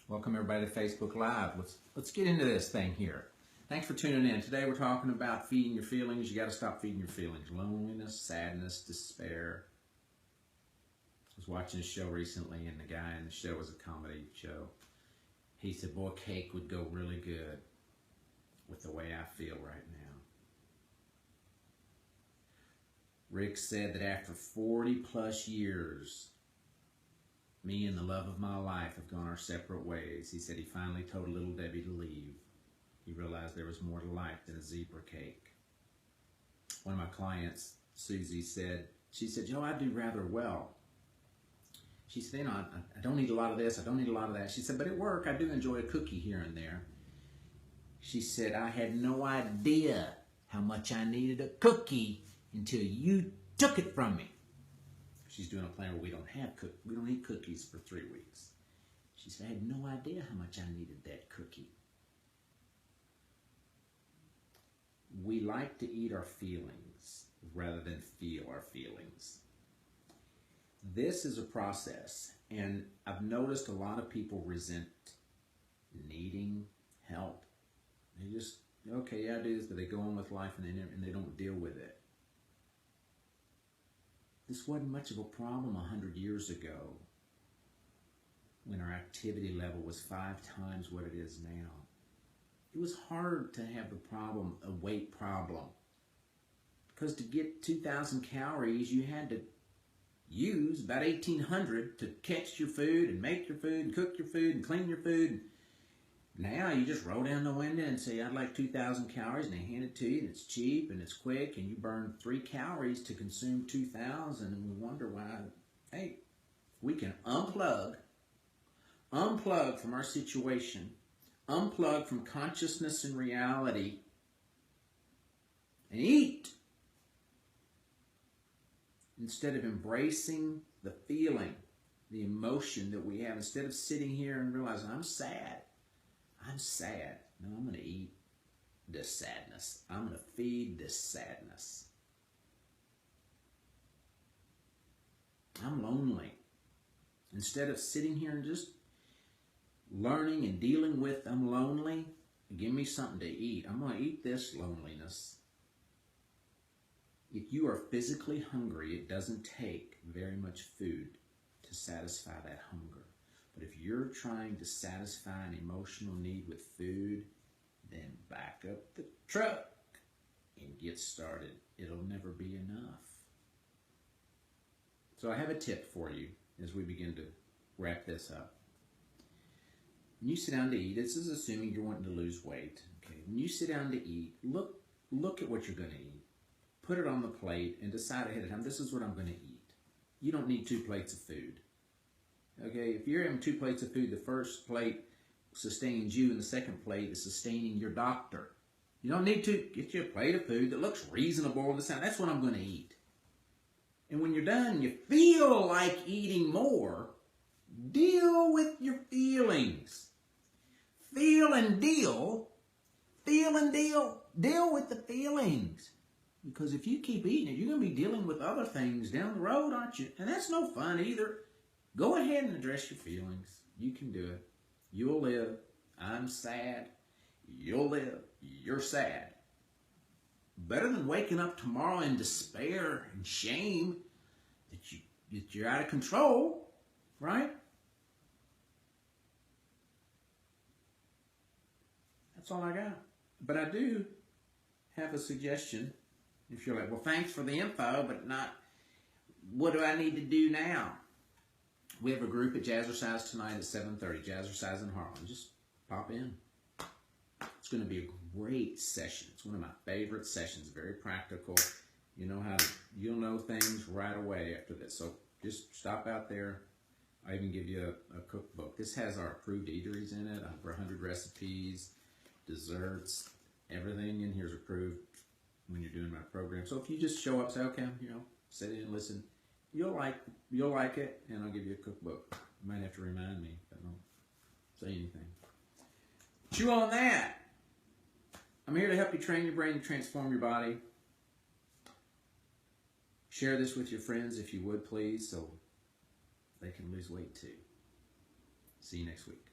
Welcome everybody to Facebook Live. Let's get into this thing here. Thanks for tuning in. Today we're talking about feeding your feelings. You got to stop feeding your feelings. Loneliness, sadness, despair. I was watching a show recently, and the guy in the show was a comedy show. He said, boy, cake would go really good with the way I feel right now. Rick said that after 40 plus years, me and the love of my life have gone our separate ways. He said he finally told little Debbie to leave. He realized there was more to life than a zebra cake. One of my clients, Susie, she said, Joe, I do rather well. She said, I don't need a lot of this, I don't need a lot of that. She said, but at work, I do enjoy a cookie here and there. She said, I had no idea how much I needed a cookie until you took it from me. She's doing a plan where we don't eat cookies for 3 weeks. She said, I had no idea how much I needed that cookie. We like to eat our feelings rather than feel our feelings. This is a process, and I've noticed a lot of people resent needing help. They just, okay, yeah, I do this, but they go on with life and they don't deal with it. This wasn't much of a problem 100 years ago when our activity level was 5 times what it is now. It was hard to have a weight problem. Because to get 2,000 calories, you had to use about 1,800 to catch your food and make your food and cook your food and clean your food. Now you just roll down the window and say, I'd like 2,000 calories, and they hand it to you, and it's cheap and it's quick, and you burn 3 calories to consume 2,000, and we wonder why. Hey, we can unplug from our situation, unplug from consciousness and reality, and eat instead of embracing the feeling, the emotion that we have. Instead of sitting here and realizing, I'm sad. No, I'm going to eat this sadness. I'm going to feed this sadness. I'm lonely. Instead of sitting here and just learning and dealing with, I'm lonely, give me something to eat. I'm going to eat this loneliness. If you are physically hungry, it doesn't take very much food to satisfy that hunger. But if you're trying to satisfy an emotional need with food, then back up the truck and get started. It'll never be enough. So I have a tip for you as we begin to wrap this up. When you sit down to eat, this is assuming you're wanting to lose weight. Okay. When you sit down to eat, look at what you're going to eat. Put it on the plate and decide ahead of time, this is what I'm going to eat. You don't need 2 plates of food. Okay, if you're having 2 plates of food, the first plate sustains you and the second plate is sustaining your doctor. You don't need to get you a plate of food that looks reasonable on the sound. That's what I'm going to eat. And when you're done, you feel like eating more, deal with your feelings. Feel and deal with the feelings. Because if you keep eating it, you're going to be dealing with other things down the road, aren't you? And that's no fun either. Go ahead and address your feelings. You can do it. You'll live. I'm sad. You'll live. You're sad. Better than waking up tomorrow in despair and shame that you're out of control, right? That's all I got. But I do have a suggestion. If you're like, well, thanks for the info, but not, what do I need to do now? We have a group at Jazzercise tonight at 7:30, Jazzercise in Harlem. Just pop in. It's going to be a great session. It's one of my favorite sessions, very practical. You'll know things right away after this. So just stop out there. I even give you a cookbook. This has our approved eateries in it, over 100 recipes, desserts, everything in here is approved when you're doing my program. So if you just show up, say, okay, sit in and listen. You'll like it, and I'll give you a cookbook. You might have to remind me if I don't say anything. Chew on that. I'm here to help you train your brain and transform your body. Share this with your friends if you would, please, so they can lose weight too. See you next week.